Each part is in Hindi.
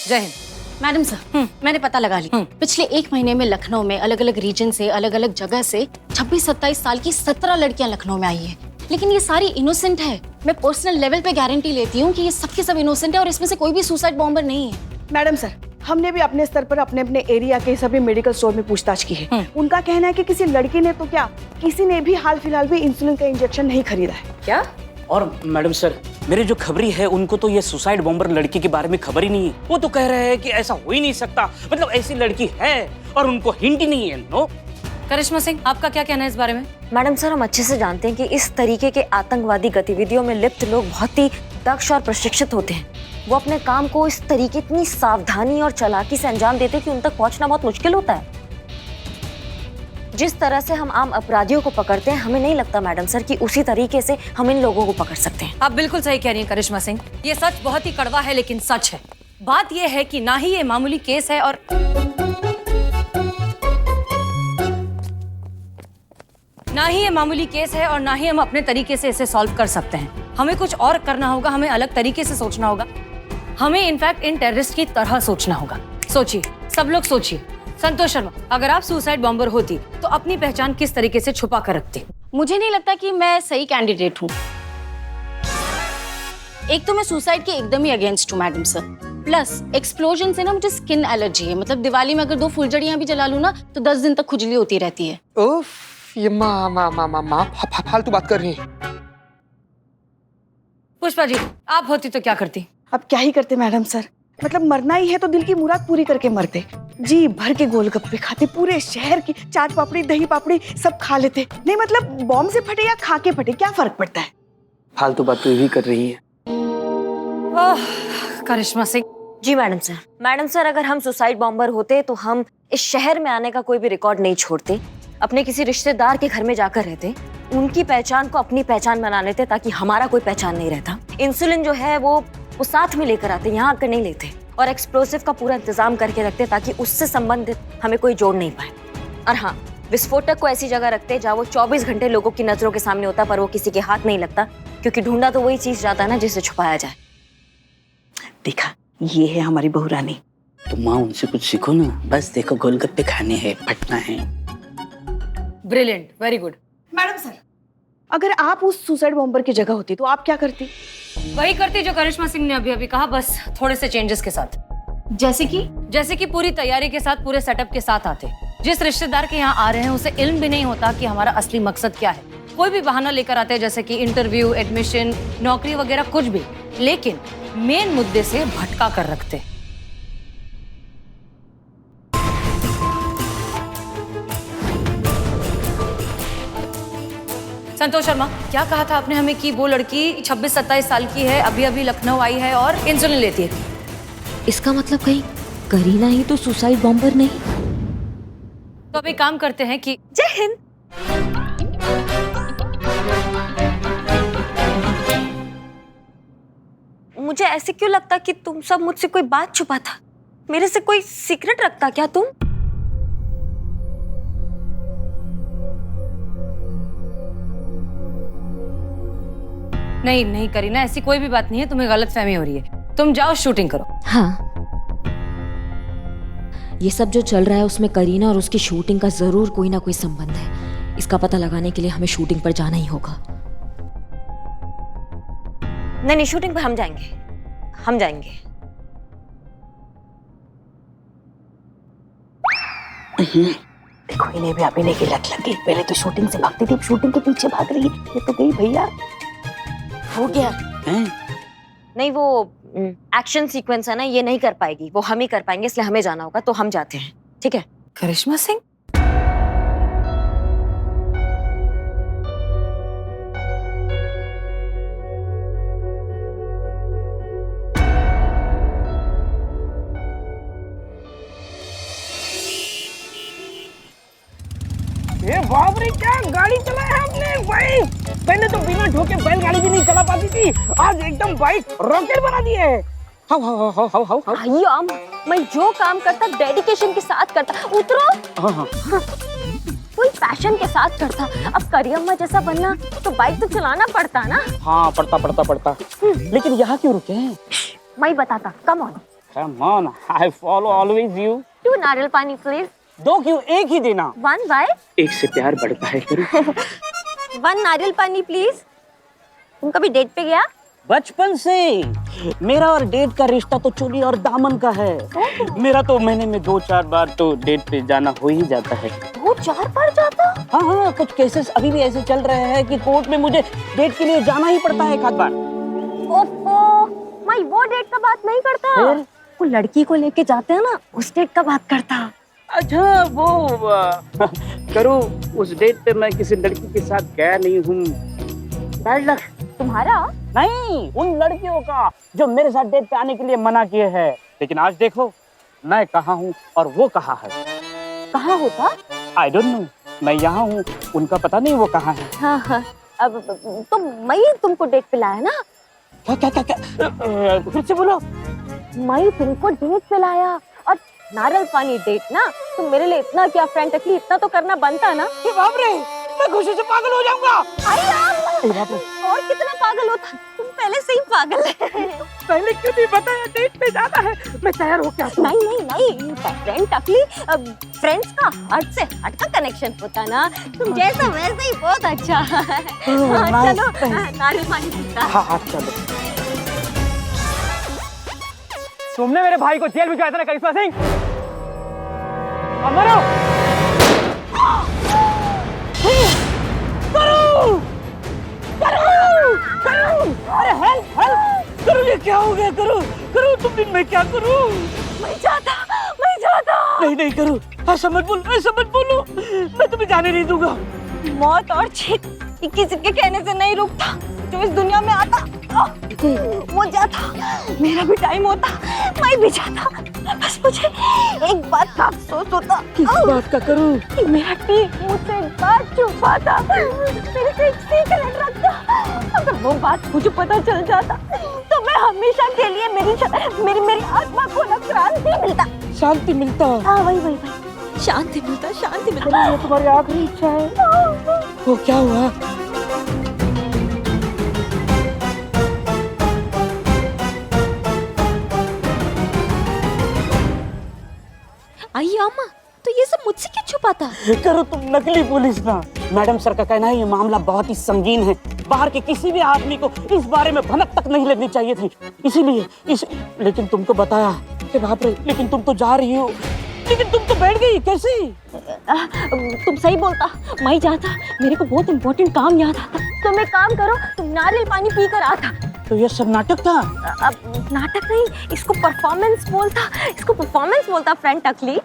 जय हिंद। मैडम सर, मैंने पता लगा लिया। पिछले 1 महीने में लखनऊ में अलग अलग रीजन से, अलग अलग जगह से 26-27 साल की 17 लड़कियां लखनऊ में आई हैं। लेकिन ये सारी इनोसेंट है। मैं पर्सनल लेवल पे गारंटी लेती हूँ कि ये सबके सब इनोसेंट है और इसमें से कोई भी सुसाइड बॉम्बर नहीं है। मैडम सर, हमने भी अपने स्तर पर अपने अपने एरिया के सभी मेडिकल स्टोर में पूछताछ की है। उनका कहना है कि किसी लड़की ने तो क्या, किसी ने भी हाल फिलहाल में इंसुलिन का इंजेक्शन नहीं खरीदा है। क्या? और मैडम सर, मेरे जो खबरी है उनको तो ये सुसाइड बॉम्बर लड़की के बारे में खबर ही नहीं है। वो तो कह रहे हैं कि ऐसा हो ही नहीं सकता, मतलब ऐसी लड़की है और उनको हिंट ही नहीं है। नो करिश्मा सिंह, आपका क्या कहना है इस बारे में? मैडम सर, हम अच्छे से जानते हैं कि इस तरीके के आतंकवादी गतिविधियों में लिप्त लोग बहुत ही दक्ष और प्रशिक्षित होते हैं। वो अपने काम को इस तरीके, इतनी सावधानी और चालाकी से अंजाम देते हैं कि उन तक पहुंचना बहुत मुश्किल होता है। जिस तरह से हम आम अपराधियों को पकड़ते हैं, हमें नहीं लगता मैडम सर कि उसी तरीके से हम इन लोगों को पकड़ सकते हैं। आप बिल्कुल सही कह रही हैं करिश्मा सिंह। ये सच बहुत ही कड़वा है लेकिन सच है। बात ये है कि ना ही ये मामूली केस है और ना ही हम अपने तरीके से इसे सॉल्व कर सकते हैं। हमें कुछ और करना होगा, हमें अलग तरीके से सोचना होगा। हमें इनफैक्ट इन टेररिस्ट की तरह सोचना होगा। सोचिए, सब लोग सोचिए। संतोष शर्मा, अगर आप सुसाइड बॉम्बर होती तो अपनी पहचान किस तरीके से छुपा कर रखती? मुझे नहीं लगता कि मैं सही कैंडिडेट हूँ। एक तो मैं सुसाइड के एकदम ही अगेंस्ट हूँ मैडम सर। प्लस एक्सप्लोजन से ना मुझे स्किन एलर्जी है। मतलब दिवाली में अगर 2 फुलझड़ियाँ भी जला लूँ ना तो 10 दिन तक खुजली होती रहती है। उफ, ये माँ फालतू बात कर रही है। पुष्पा जी, आप होती तो क्या करती? अब क्या ही करते मैडम सर, मतलब मरना ही है तो दिल की मुराद पूरी करके मरते। जी भर के गोलगप्पे खाते, पूरे शहर की चाट पापड़ी, दही पापड़ी सब खा लेते। नहीं मतलब बॉम्ब से फटे या खा के फटे, क्या फर्क पड़ता है। फालतू बात तो यही कर रही है। करिश्मा Singh ji madam sir. Madam sir, अगर हम सुसाइड बॉम्बर होते तो हम इस शहर में आने का कोई भी रिकॉर्ड नहीं छोड़ते। अपने किसी रिश्तेदार के घर में जाकर रहते, उनकी पहचान को अपनी पहचान बना लेते ताकि हमारा कोई पहचान नहीं रहता। इंसुलिन जो है वो साथ में लेकर आते, यहाँ आकर नहीं लेते। और एक्सप्लोसिव का पूरा इंतजाम करके रखते ताकि उससे संबंधित हमें कोई जोड़ नहीं पाए। और हाँ, विस्फोटक को ऐसी जगह रखते जहाँ वो 24 घंटे लोगों की नजरों के सामने होता पर वो किसी के हाथ नहीं लगता, क्योंकि ढूंढा तो वही चीज जाता है ना जिसे छुपाया जाए। देखा, ये है हमारी बहू रानी। तो माँ उनसे कुछ सीखो ना। बस देखो, गोलगप्पे खाने हैं, फटना है। Brilliant, very good. Madam sir, अगर आप उस सुसाइड बॉम्बर की जगह होती तो आप क्या करती? वही करती जो करिश्मा सिंह ने अभी कहा, बस थोड़े से चेंजेस के साथ। जैसे कि पूरी तैयारी के साथ, पूरे सेटअप के साथ आते। जिस रिश्तेदार के यहाँ आ रहे हैं उसे इल्म भी नहीं होता कि हमारा असली मकसद क्या है। कोई भी बहाना लेकर आते हैं, जैसे कि इंटरव्यू, एडमिशन, नौकरी वगैरह कुछ भी, लेकिन मेन मुद्दे से भटका कर रखते। संतोष शर्मा, क्या कहा था आपने हमें कि वो लड़की 26-27 साल की है, अभी लखनऊ आई है और इंसुलिन लेती है? इसका मतलब कहीं करीना ही तो सुसाइड बॉम्बर नहीं? तो अब एक काम करते हैं कि जय हिंद। मुझे ऐसे क्यों लगता कि तुम सब मुझसे कोई बात छुपाता? मेरे से कोई सीक्रेट रखता क्या तुम? नहीं करीना, ऐसी कोई भी बात नहीं है। तुम्हें गलतफहमी हो रही है। तुम जाओ, शूटिंग करो। हाँ, ये सब जो चल रहा है उसमें करीना और उसकी शूटिंग का जरूर कोई ना कोई संबंध है। इसका पता लगाने के लिए हमें शूटिंग पर जाना ही होगा। नहीं, शूटिंग पर हम जाएंगे। देखो, इन्हें भी अभिनय की लत लगी। पहले तो शूटिंग से भागती थी, शूटिंग के पीछे भाग रही है। ये तो गई भैया। हो गया हैं? नहीं, वो एक्शन सीक्वेंस है ना, ये नहीं कर पाएगी, वो हम ही कर पाएंगे, इसलिए हमें जाना होगा। तो हम जाते हैं, ठीक है? करिश्मा सिंह, ये बाप रे, क्या गाड़ी चलाया है आपने भाई। पहले तो बिना ठोके बैलगाड़ी भी नहीं चला पाती थी, आज एकदम बाइक रॉकेट बना दी है। हाउ। भैया, मैं जो काम करता डेडिकेशन के साथ करता। उतरो। हाँ। कोई पैशन के साथ करता। अब करियम्मा जैसा बनना तो बाइक तो चलाना पड़ता ना। हाँ, पड़ता। लेकिन यहाँ क्यों रुके हैं? मैं बताता, come on. Come on, I follow always you. 2 नारियल पानी प्लीज। 2 क्यों, एक ही देना। 1 बाय। एक से प्यार बढ़ता है करू। 1 नारियल पानी प्लीज। तुम कभी डेट पे गया? बचपन से मेरा और डेट का रिश्ता तो चोली और दामन का है। मेरा तो महीने में 2-4 बार तो डेट पे जाना हो ही जाता है। 2-4 बार जाता? हाँ हाँ, कुछ केसेस अभी भी ऐसे चल रहे हैं कि कोर्ट में मुझे डेट के लिए जाना ही पड़ता है 1 बार। ओफो, मैं वो डेट का बात नहीं करता। वो लड़की को लेके जाते हैं ना, उस डेट का बात करता। अच्छा वो करो, उस डेट पे मैं किसी लड़की के साथ गया नहीं हूँ। Bad luck. तुम्हारा? नहीं, उन लड़कियों का जो मेरे साथ डेट पे आने के लिए मना किए हैं। लेकिन आज देखो, मैं कहाँ हूँ और वो कहाँ है। कहाँ होता? आई डोंट नो, मैं यहाँ हूँ, उनका पता नहीं वो कहाँ है। हाँ हाँ, अब तो मैं तुमको डेट पे लाया ना। क्या क्या क्या क्या, फिर से बोलो। मैं तुमको डेट पे लाया और नारियल पानी डेट ना, तो मेरे लिए इतना क्या फ्रेंडली, इतना तो करना बनता ना। ये बाप रे, मैं खुशी से पागल हो जाऊंगा। और कितना पागल होता, तुम पहले से ही पागल है। पहले क्यों नहीं बताया डेट पे जाना है? मैं तैयार हो क्या? नहीं नहीं नहीं, फ्रेंड टकली, फ्रेंड्स का हट से हट का कनेक्शन होता ना, तुम जैसा वैसे ही बहुत अच्छा है। हाँ, चलो नारियल पानी पीता। हाँ चलो। तुमने मेरे भाई को जेल भिजवाया था ना करिश्मा सिंह? अब मरो। अरे हेल्प हेल्प करो, ये क्या हो गया? करो करो, तुम दिन में क्या करूं? मैं जाता। नहीं नहीं करो, ऐसा मत बोलो, ऐसा मत बोलो, मैं तुम्हें जाने नहीं दूंगा। मौत और छेद किसी के कहने से नहीं रुकता। जो इस दुनिया में आता वो जाता, मेरा भी टाइम होता, मैं भी जाता। बस मुझे एक बात का अफसोस होता। किस बात का करूं? कि मेरा टीम मुझसे एक बात छुपाता, मेरे से एक सीक्रेट रखता। अगर वो बात मुझे पता चल जाता तो मैं हमेशा के लिए मेरी आत्मा को ना क्रांति मिलता। शांति मिलता। हाँ वही शांति मिलता। ये तुम्हारी आखिरी इच्छा है। वो क्या हुआ? आइए अम्मा, तो ये सब मुझसे क्यों छुपाता? करो, तुम नकली पुलिस ना। मैडम सर का कहना है ये मामला बहुत ही संगीन है, बाहर के किसी भी आदमी को इस बारे में भनक तक नहीं लगनी चाहिए थी, इसीलिए लेकिन तुमको बताया। बाप रे, लेकिन तुम तो जा रही हो, लेकिन तुम तो बैठ गई कैसे? तुम सही बोलता, मैं जाता, मेरे को बहुत इम्पोर्टेंट काम याद आता। तुम एक काम करो, तुम नारियल पानी पी कर आता। तो ये सब नाटक था? अब नाटक नहीं, इसको परफॉर्मेंस बोलता फ्रेंड टकली।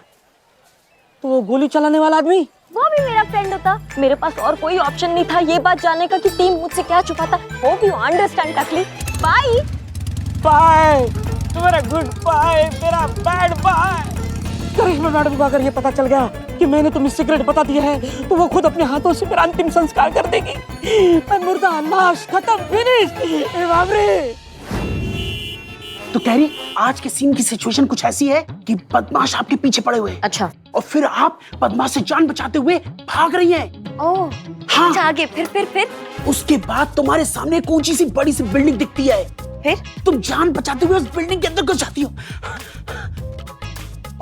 तो वो गोली चलाने वाला आदमी? वो भी मेरा फ्रेंड होता। मेरे पास और कोई ऑप्शन नहीं था ये बात जानने का कि टीम मुझसे क्या छुपाता। होप यू अंडरस्टैंड टकली। बाय बाय, तुम्हारा गुड बाय, मेरा बैड बाय। करिश्मा मैडम को अगर ये पता चल गया कि मैंने तुम्हें सीक्रेट बता दिया है तो वो खुद अपने हाथों से मेरा अंतिम संस्कार कर देगी। मैं मुर्दा, लाश, खत्म, फिनिश। बाप रे। तो कह रही आज के सीन की सिचुएशन कुछ ऐसी है कि बदमाश आपके पीछे पड़े हुए हैं। अच्छा, और फिर आप बदमाश से जान बचाते हुए भाग रही हैं। ओह हाँ। अच्छा, आगे फिर उसके बाद तुम्हारे सामने एक ऊंची सी बड़ी सी बिल्डिंग दिखती है। फिर तुम जान बचाते हुए उस बिल्डिंग के अंदर घुस जाती हो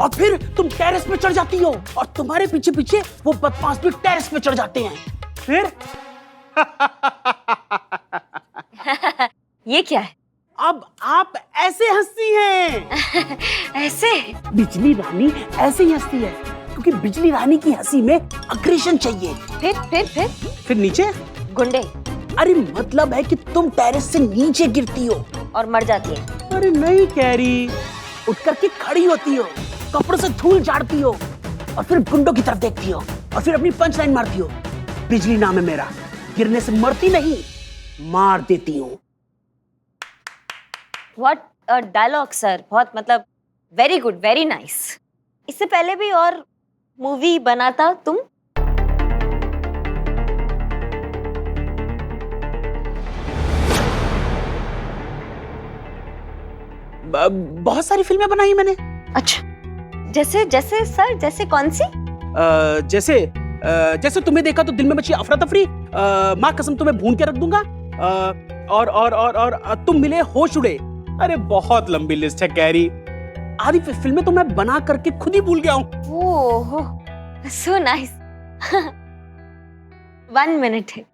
और फिर तुम टेरेस पे चढ़ जाती हो और तुम्हारे पीछे पीछे वो बदमाश भी टेरेस पे चढ़ जाते हैं। फिर ये क्या है? अब आप ऐसे हंसती हैं। ऐसे? बिजली रानी ऐसे ही हंसती है क्योंकि बिजली रानी की हंसी में अग्रेशन चाहिए। फिर नीचे गुंडे। अरे मतलब है कि तुम टेरेस से नीचे गिरती हो और मर जाती है। अरे नहीं कैरी, उठ करके खड़ी होती हो, कपड़ों से धूल झाड़ती हो और फिर गुंडों की तरफ देखती हो और फिर अपनी पंच लाइन मारती हो। बिजली नाम है मेरा, गिरने से मरती नहीं, मार देती हूँ। व्हाट अ डायलॉग सर, बहुत मतलब वेरी गुड, वेरी नाइस। इससे पहले भी और मूवी बनाता तुम? बहुत सारी फिल्में बनाई मैंने। अच्छा, जैसे सर, जैसे कौन सी? जैसे तुम्हें देखा तो दिल में मची अफरा तफरी, माँ कसम तुम्हें भून के रख दूंगा, और तुम मिले होश उड़े। अरे बहुत लंबी लिस्ट है कैरी। आधी फिल्में तो मैं बना करके खुद ही भूल गया हूँ। ओह सो नाइस। 1 मिनट है।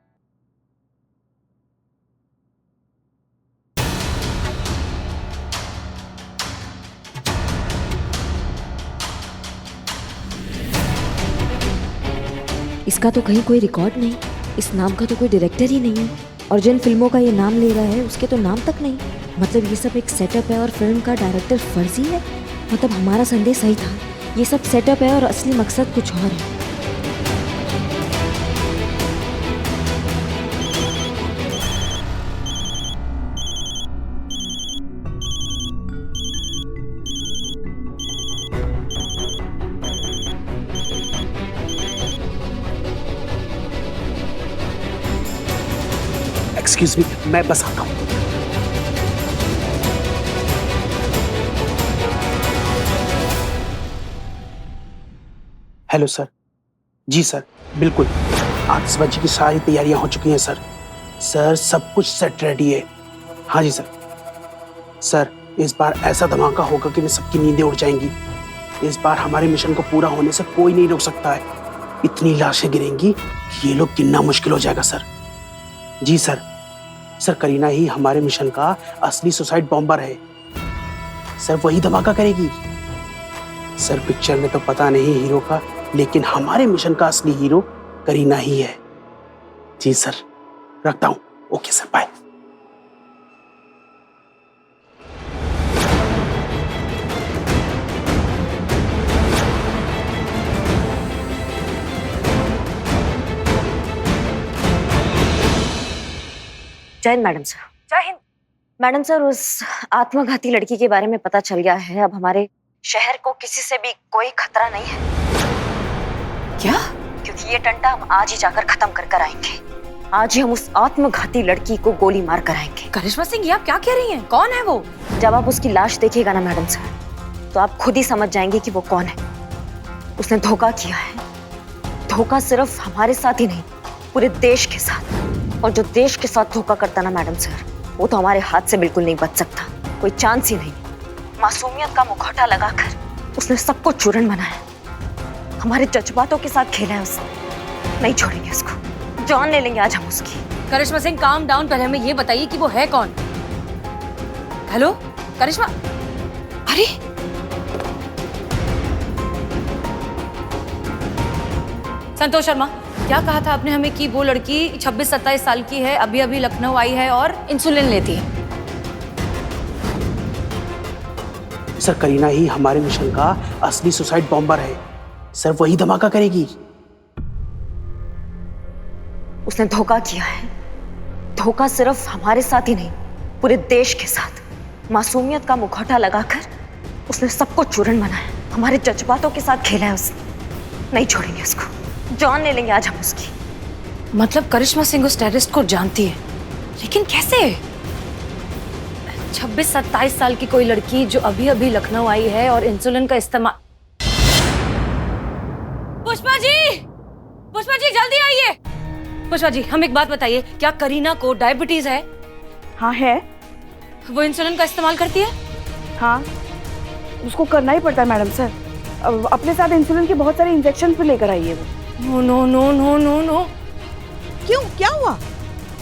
इसका तो कहीं कोई रिकॉर्ड नहीं, इस नाम का तो कोई डायरेक्टर ही नहीं है, और जिन फिल्मों का ये नाम ले रहा है उसके तो नाम तक नहीं। मतलब ये सब एक सेटअप है और फिल्म का डायरेक्टर फर्जी है। मतलब हमारा संदेह सही था, ये सब सेटअप है और असली मकसद कुछ और है। एक्सक्यूज मी, मैं बस आता हूँ। Hello sir. जी सर, बिल्कुल आतिशबाजी की सारी तैयारियां हो चुकी हैं सर। सर सब कुछ सेट रेडी है। हाँ जी सर। सर इस बार ऐसा धमाका होगा कि सबकी नींदें उड़ जाएंगी। इस बार हमारे मिशन को पूरा होने से कोई नहीं रोक सकता है। इतनी लाशें गिरेंगी कि ये लोग गिनना मुश्किल हो जाएगा सर। जी सर। सर करीना ही हमारे मिशन का असली सुसाइड बॉम्बर है। सर वही धमाका करेगी। सर पिक्चर में तो पता नहीं हीरो का, लेकिन हमारे मिशन का असली हीरो करीना ही है। जी सर, रखता हूं। Okay sir, bye. जय हिंद मैडम सर। जय हिंद। मैडम सर, उस आत्मघाती लड़की के बारे में पता चल गया है। अब हमारे शहर को किसी से भी कोई खतरा नहीं है। क्या? क्योंकि ये टंटा हम आज ही जाकर खत्म कर कर आएंगे। आज ही हम उस आत्मघाती लड़की को गोली मार कर आएंगे। करिश्मा सिंह, ये आप क्या कह रही हैं? कौन है वो? जब आप उसकी लाश देखिएगा ना मैडम सर, तो आप खुद ही समझ जाएंगे कि वो कौन है। उसने धोखा किया है। धोखा सिर्फ हमारे साथ ही नहीं, पूरे देश के साथ। और जो देश के साथ धोखा करता ना मैडम सर, वो तो हमारे हाथ से बिल्कुल नहीं बच सकता। कोई चांस ही नहीं। मासूमियत का मुखौटा लगाकर उसने सबको चूरन बनाया। हमारे जज्बातों के साथ खेला है उसने। नहीं छोड़ेंगे उसको। जान ले लेंगे आज हम उसकी। करिश्मा सिंह, काम डाउन। पहले हमें ये बताइए कि वो है कौन? हेलो करिश्मा। अरे संतोष शर्मा, क्या कहा था आपने हमें कि वो लड़की 26-27 साल की है, अभी अभी लखनऊ आई है और इंसुलिन लेती है? सर करीना ही हमारे मिशन का असली सुसाइड बॉम्बर है। सर वही धमाका करेगी। उसने धोखा किया है। धोखा सिर्फ हमारे साथ ही नहीं, पूरे देश के साथ। मासूमियत का मुखौटा लगाकर उसने सबको चूरन बनाया। हमारे जज्बातों के साथ खेला है उसने। नहीं छोड़ेंगे उसको। जान ले लेंगे आज हम उसकी। मतलब करिश्मा सिंह उस टेररिस्ट को जानती है, लेकिन कैसे? 26-27 साल की कोई लड़की जो अभी अभी लखनऊ आई है और इंसुलिन का इस्तेमाल। पुष्पा जी जल्दी आइए। पुष्पा जी, हम एक बात बताइए, क्या करीना को डायबिटीज है? हाँ है। वो इंसुलिन का इस्तेमाल करती है? हाँ, उसको करना ही पड़ता है मैडम सर। अब अपने साथ इंसुलिन के बहुत सारे इंजेक्शन भी लेकर आई है वो। No no no no no no. क्यों, क्या हुआ?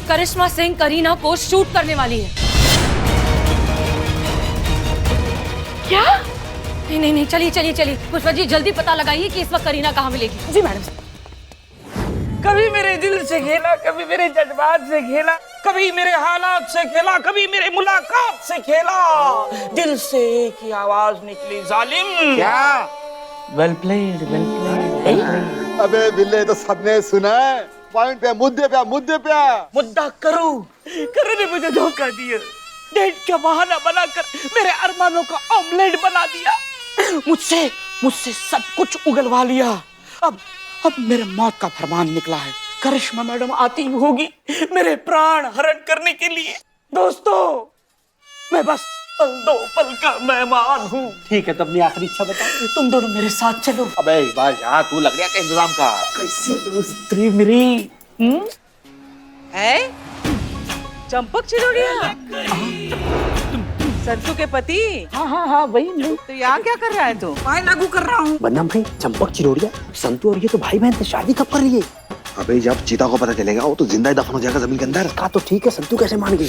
करिश्मा सिंह करीना को शूट करने वाली है। क्या? नहीं, चलिए पुष्पा जी, जल्दी पता लगाइए कि इस वक्त करीना कहाँ मिलेगी। जी मैडम। कभी मेरे दिल से खेला, कभी मेरे जज्बात से खेला, कभी मेरे हालात से खेला, कभी मेरे मुलाकात से खेला। दिल से एक ही आवाज निकली, जालिम। क्या? Well played, well played. अबे बिल्ले, तो सबने सुना है। पॉइंट पे, मुद्दे पे। मुद्दा करो ने मुझे धोखा दिया। डेट का बहाना बनाकर मेरे अरमानों का ऑमलेट बना दिया। मुझसे सब कुछ उगलवा लिया। अब मेरे मौत का फरमान निकला है। करिश्मा मैडम आती होगी मेरे प्राण हरण करने के लिए। दोस्तों, मैं बस दो पल का मेहमान हूँ। ठीक है, तो अपनी आखिरी इच्छा बता। तुम दोनों मेरे साथ चलो। अबे इस बार यहाँ तू लकड़ियाँ का इंतजाम कर। कैसी दोस्ती मेरी। है चंपक चिलोड़िया। संतू के पति? हाँ हाँ हाँ वही। तो यहाँ क्या कर रहा है तू? मैं लागू कर रहा हूँ। वरना भाई चंपक चिरोड़िया संतू और ये तो भाई बहन थे, शादी कब कर रही है? अबे जब चीता को पता चलेगा वो तो जिंदा ही दफन हो जाएगा जमीन के अंदर। कहा तो ठीक है, संतू कैसे मान गई?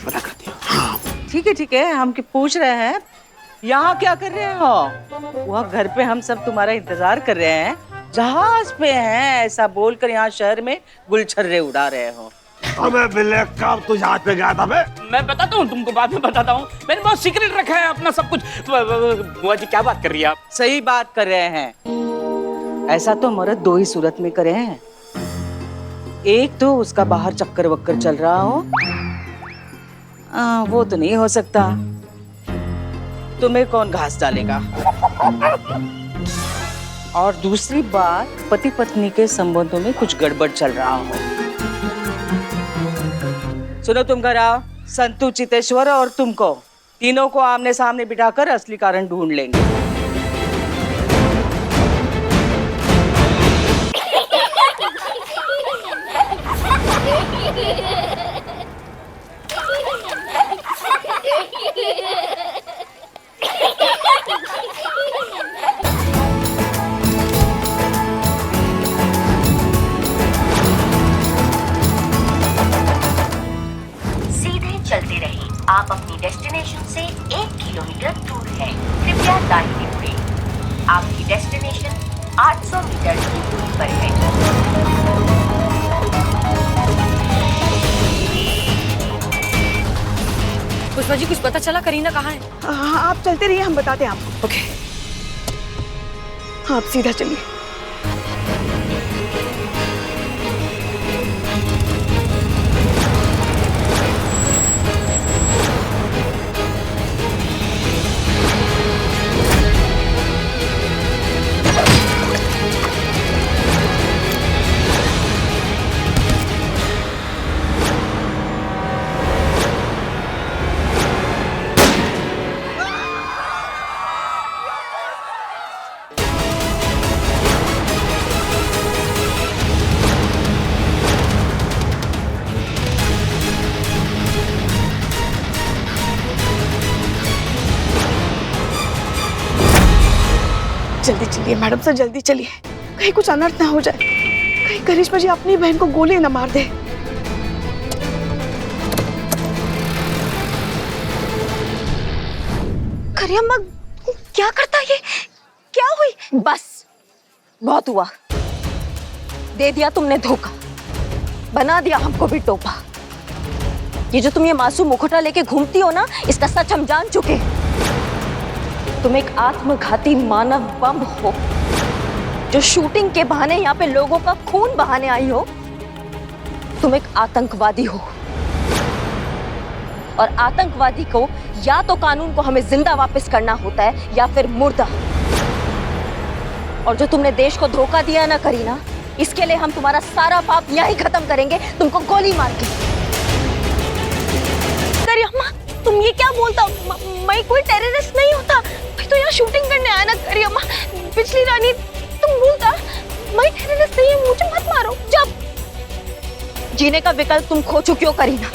पता करती हूँ। ठीक है, हम पूछ रहे हैं यहाँ क्या कर रहे हो? वहाँ घर पे हम सब तुम्हारा इंतजार कर रहे हैं, जहाज पे हैं ऐसा बोलकर यहाँ शहर में गुलछर्रे उड़ा रहे हो। अबे बिल्ले कब तू जहाज पे गया था बे? मैं बताता हूँ तुमको, बाद में बताता हूँ। मैंने बहुत सीक्रेट रखा है अपना सब कुछ। बुआ जी क्या बात कर रही है आप? सही बात कर रहे हैं। ऐसा तो मर्द दो ही सूरत में करे हैं, एक तो उसका बाहर चक्कर वक्कर चल रहा हो, वो तो नहीं हो सकता। तुम्हें कौन घास डालेगा? और दूसरी बात, पति पत्नी के संबंधों में कुछ गड़बड़ चल रहा हो। सुनो, तुम घर आओ, संतू, चितेश्वर और तुमको तीनों को आमने सामने बिठाकर असली कारण ढूंढ लेंगे। चलते रहिए, आप अपनी डेस्टिनेशन से 1 किलोमीटर दूर हैं। कृपया दाहिने मुड़ें। आपकी डेस्टिनेशन 800 मीटर की दूरी पर है। पुष्पा जी कुछ पता चला करीना कहाँ है? हाँ, आप चलते रहिए, हम बताते हैं आपको। ओके। आप सीधा चलिए। जल्दी चलिए मैडम सर, जल्दी चलिए, कहीं कुछ अनर्थ ना हो जाए, कहीं करिश्मा जी अपनी बहन को गोली न मार दे। करियम्मा क्या करता ये? क्या हुई? बस बहुत हुआ, दे दिया तुमने धोखा, बना दिया हमको भी टोपा। ये जो तुम ये मासूम मुखौटा लेके घूमती हो ना, इसका सच हम जान चुके। तुम एक आत्मघाती मानव बम हो जो शूटिंग के बहाने यहाँ पे लोगों का खून बहाने आई हो। तुम एक आतंकवादी हो, और आतंकवादी को या तो कानून को हमें जिंदा वापस करना होता है या फिर मुर्दा। और जो तुमने देश को धोखा दिया ना करीना, इसके लिए हम तुम्हारा सारा पाप यहीं खत्म करेंगे, तुमको गोली मार के। करियम्मा तुम ये क्या बोलता हो? मैं कोई टेररिस्ट नहीं होता, मैं तो यहाँ शूटिंग करने आया ना। करियम्मा पिछली रानी तुम बोलता मैं टेररिस्ट नहीं हूँ, मुझे मत मारो। जब जीने का विकल्प तुम खो चुकी हो करीना,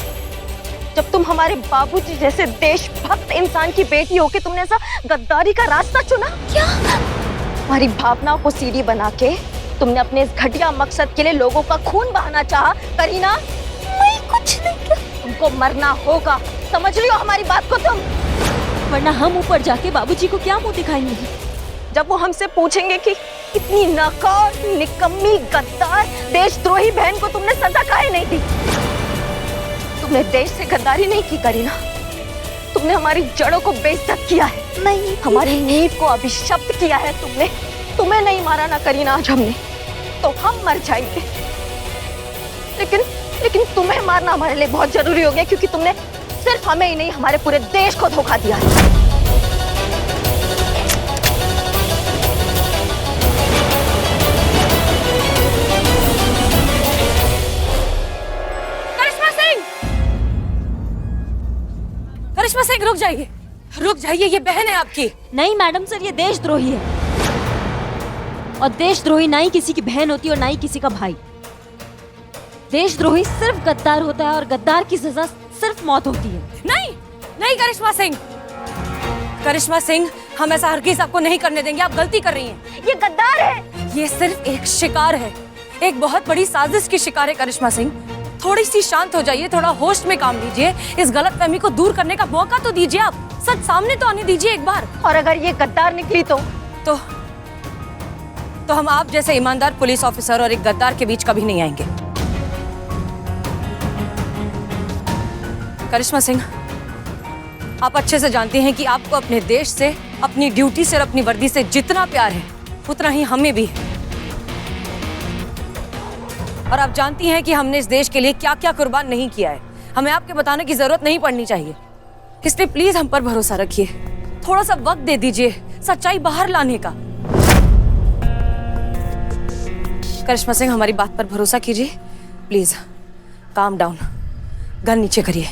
जब तुम हमारे बाबूजी जैसे देशभक्त इंसान की बेटी हो के तुमने ऐसा गद्दारी का रास्ता चुना। क्या हमारी भावनाओं को सीढ़ी बना के तुमने अपने इस घटिया मकसद के लिए लोगों का खून बहाना चाहा? करीना मैं कुछ नहीं किया, तुमको मरना होगा, समझ लियो हमारी बात को तुम, वरना हम ऊपर जाके बाबूजी को क्या मुंह दिखाएंगे जब वो हमसे पूछेंगे कि इतनी नाकाम, निकम्मी, गद्दार, देशद्रोही बहन को तुमने सजा काहे नहीं दी? तुमने देश से गद्दारी नहीं की करीना, तुमने हमारी जड़ों को बेइज्जत किया है, नहीं हमारी नींव को अभिशप्त किया है तुमने। तुम्हें नहीं मारा ना करीना आज हमने, तो हम मर जाएंगे, लेकिन तुम्हें मारना हमारे लिए बहुत जरूरी हो गया, क्योंकि तुमने सिर्फ हमें ही नहीं हमारे पूरे देश को धोखा दिया है। करिश्मा सिंह रुक जाइए, रुक जाइए, ये बहन है आपकी। नहीं मैडम सर, ये देशद्रोही है, और देशद्रोही ना ही किसी की बहन होती और ना ही किसी का भाई। देशद्रोही सिर्फ गद्दार होता है, और गद्दार की सजा सिर्फ मौत होती है। नहीं नहीं करिश्मा सिंह, करिश्मा सिंह, हम ऐसा हरगिज़ आपको नहीं करने देंगे। आप गलती कर रही हैं। ये गद्दार है। ये सिर्फ एक शिकार है, एक बहुत बड़ी साजिश की शिकार है करिश्मा सिंह। थोड़ी सी शांत हो जाइए, थोड़ा होश में काम लीजिए। इस गलतफहमी को दूर करने का मौका तो दीजिए। आप सच सामने तो आने दीजिए एक बार। और अगर ये गद्दार निकली तो हम आप जैसे ईमानदार पुलिस ऑफिसर और एक गद्दार के बीच कभी नहीं आएंगे। करिश्मा सिंह, आप अच्छे से जानती हैं कि आपको अपने देश से, अपनी ड्यूटी से और अपनी वर्दी से जितना प्यार है उतना ही हमें भी है। और आप जानती हैं कि हमने इस देश के लिए क्या क्या कुर्बान नहीं किया है। हमें आपके बताने की जरूरत नहीं पड़नी चाहिए। इसलिए प्लीज हम पर भरोसा रखिए। थोड़ा सा वक्त दे दीजिए सच्चाई बाहर लाने का। करिश्मा सिंह, हमारी बात पर भरोसा कीजिए प्लीज। काम डाउन, गन नीचे करिए।